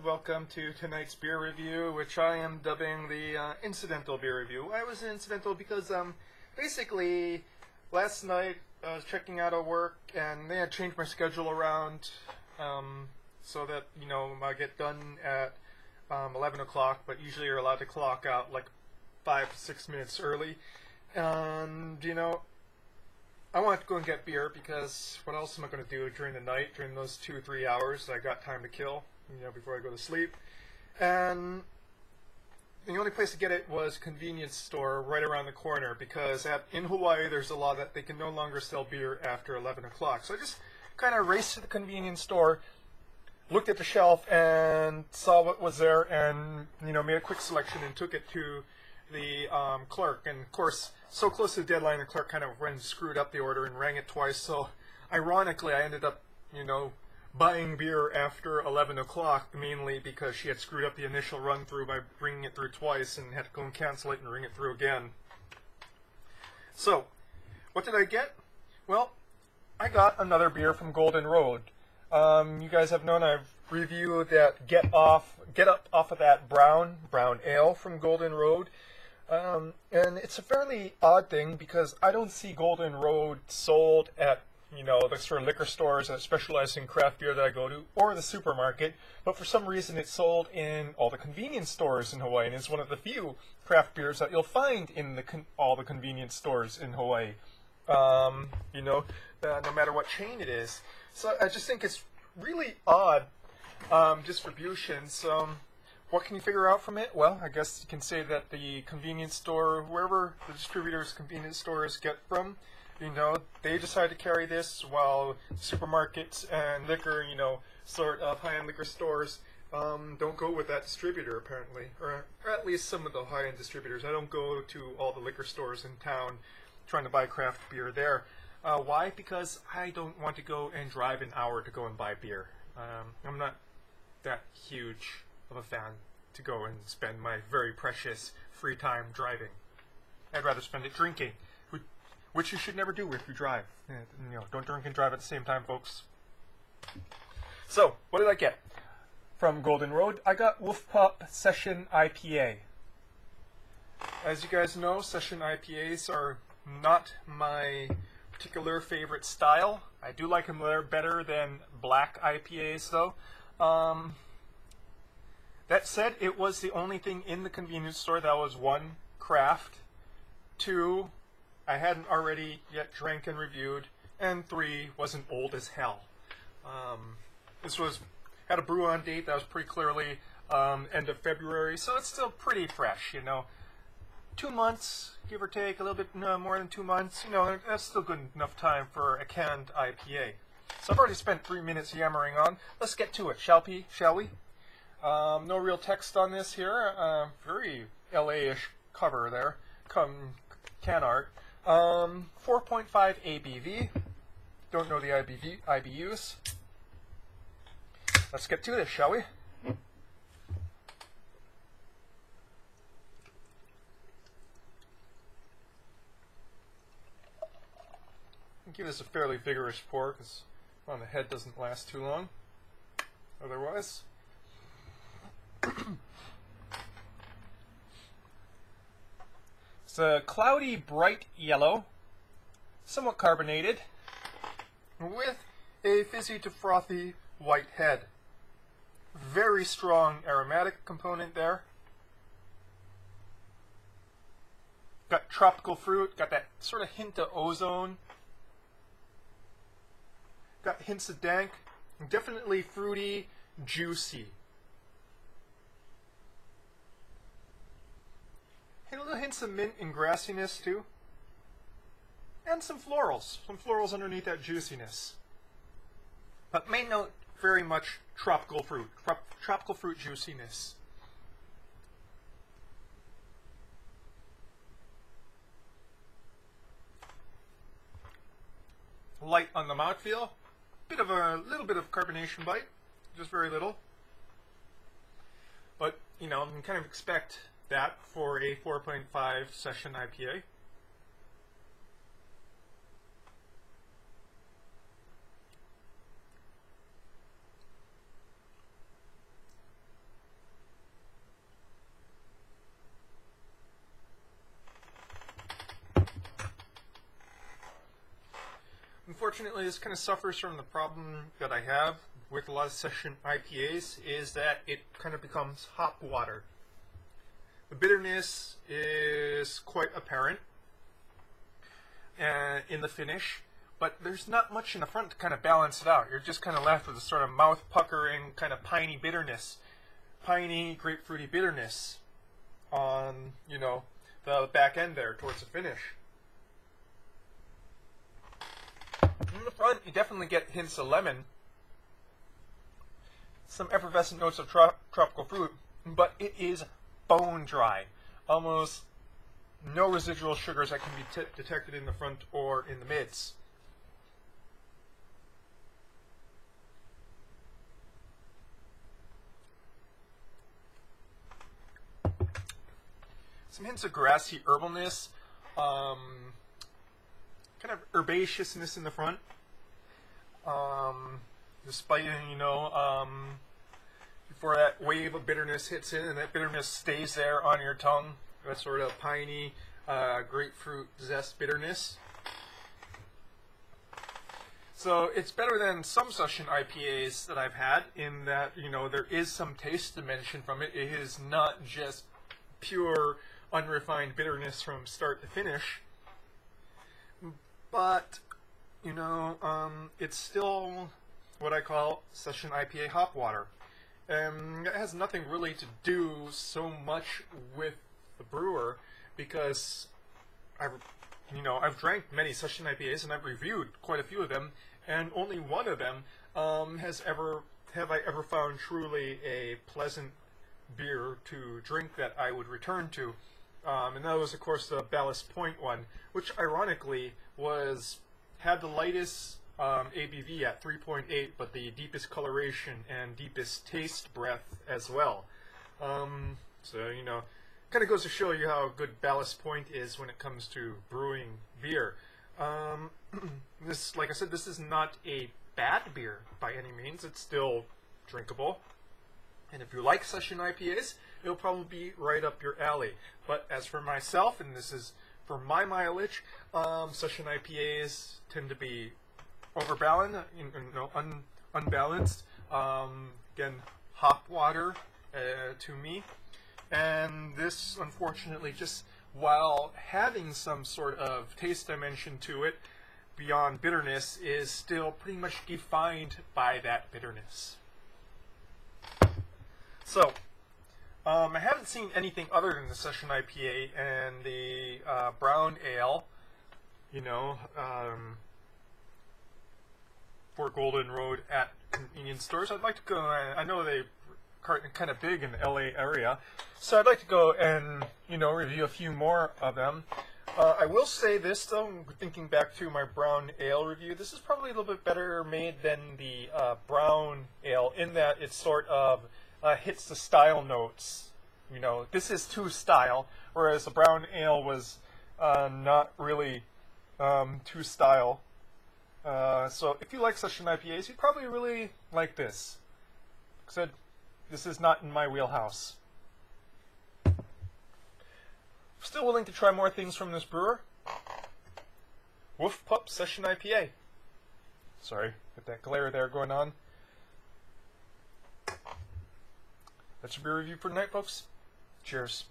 welcome to tonight's beer review, which I am dubbing the incidental beer review. Why was it incidental? Because basically last night I was checking out of work and they had changed my schedule around so that, I get done at 11 o'clock, but usually you're allowed to clock out like 5 to 6 minutes early. And, I wanted to go and get beer because what else am I going to do during the night, during those 2 or 3 hours I got time to kill, before I go to sleep. And the only place to get it was a convenience store right around the corner because in Hawaii there's a law that they can no longer sell beer after 11 o'clock. So I just kind of raced to the convenience store, looked at the shelf and saw what was there and, made a quick selection and took it to the clerk. And of course, so close to the deadline, the clerk kind of screwed up the order and rang it twice. So ironically, I ended up, buying beer after 11 o'clock, mainly because she had screwed up the initial run through by bringing it through twice and had to go and cancel it and ring it through again. So, what did I get? Well, I got another beer from Golden Road. You guys have known I've reviewed that Get Up off of that brown ale from Golden Road. And it's a fairly odd thing because I don't see Golden Road sold at, the sort of liquor stores that specialize in craft beer that I go to, or the supermarket, but for some reason it's sold in all the convenience stores in Hawaii, and it's one of the few craft beers that you'll find in all the convenience stores in Hawaii, no matter what chain it is. So I just think it's really odd distribution. So what can you figure out from it? Well, I guess you can say that the convenience store, wherever the distributors' convenience stores get from, they decide to carry this while supermarkets and liquor, sort of high-end liquor stores don't go with that distributor, apparently. Or at least some of the high-end distributors. I don't go to all the liquor stores in town trying to buy craft beer there. Why? Because I don't want to go and drive an hour to go and buy beer. I'm not that huge of a fan to go and spend my very precious free time driving. I'd rather spend it drinking, which you should never do if you drive. Don't drink and drive at the same time, folks. So, what did I get from Golden Road? I got Wolf Pup Session IPA. As you guys know, Session IPAs are not my particular favorite style. I do like them better than black IPAs, though. That said, it was the only thing in the convenience store that was 1, craft, 2, I hadn't already yet drank and reviewed, and 3, wasn't old as hell. This had a brew on date that was pretty clearly end of February, so it's still pretty fresh, 2 months, give or take, a little bit more than 2 months, that's still good enough time for a canned IPA. So I've already spent 3 minutes yammering on. Let's get to it, shall we? No real text on this here. Very LA-ish cover there. Can art. 4.5 ABV. Don't know the IBUs. Let's get to this, shall we? Give this a fairly vigorous pour because on the head doesn't last too long. Otherwise. It's a cloudy, bright yellow, somewhat carbonated, with a fizzy to frothy white head. Very strong aromatic component there. Got tropical fruit, got that sort of hint of ozone. Got hints of dank, definitely fruity, juicy. Hey, little hints of mint and grassiness too. And some florals underneath that juiciness. But main note, very much tropical fruit juiciness. Light on the mouthfeel. Little bit of carbonation bite, just very little. But, you can kind of expect that for a 4.5 session IPA. unfortunately, this kind of suffers from the problem that I have with a lot of session IPAs, is that it kind of becomes hop water. The bitterness is quite apparent in the finish, but there's not much in the front to kind of balance it out. You're just kind of left with a sort of mouth puckering, kind of piney bitterness, piney grapefruity bitterness on, you know, the back end there towards the finish. In the front, you definitely get hints of lemon, some effervescent notes of tropical fruit, but it is bone dry. Almost no residual sugars that can be detected in the front or in the mids. Some hints of grassy herbalness, kind of herbaceousness in the front, despite, you know, before that wave of bitterness hits in and that bitterness stays there on your tongue, that sort of piney grapefruit zest bitterness. So it's better than some session IPAs that I've had in that, you know, there is some taste dimension from it. It is not just pure unrefined bitterness from start to finish, but, you know, it's still what I call session IPA hop water. It has nothing really to do so much with the brewer, because I've drank many session IPAs and I've reviewed quite a few of them, and only one of them have I ever found truly a pleasant beer to drink that I would return to. And that was, of course, the Ballast Point one, which ironically had the lightest ABV at 3.8, but the deepest coloration and deepest taste breadth as well. So, you know, kind of goes to show you how good Ballast Point is when it comes to brewing beer. This, like I said, this is not a bad beer by any means. It's still drinkable. And if you like session IPAs, it'll probably be right up your alley. But as for myself, and this is for my mileage, session IPAs tend to be overbalanced, unbalanced. Again, hop water to me. And this, unfortunately, just while having some sort of taste dimension to it, beyond bitterness, is still pretty much defined by that bitterness. So, I haven't seen anything other than the session IPA and the brown ale, you know, for Golden Road at convenience stores. I'd like to go, I know they are kind of big in the LA area, so I'd like to go and, you know, review a few more of them. I will say this, though, thinking back to my brown ale review, this is probably a little bit better made than the brown ale, in that it sort of hits the style notes. You know, this is too style, whereas the brown ale was not really too style. So if you like session IPAs, you'd probably really like this. Like I said, this is not in my wheelhouse. Still willing to try more things from this brewer. Woof Pup Session IPA. Sorry, got that glare there going on. That's your beer review for tonight, folks. Cheers.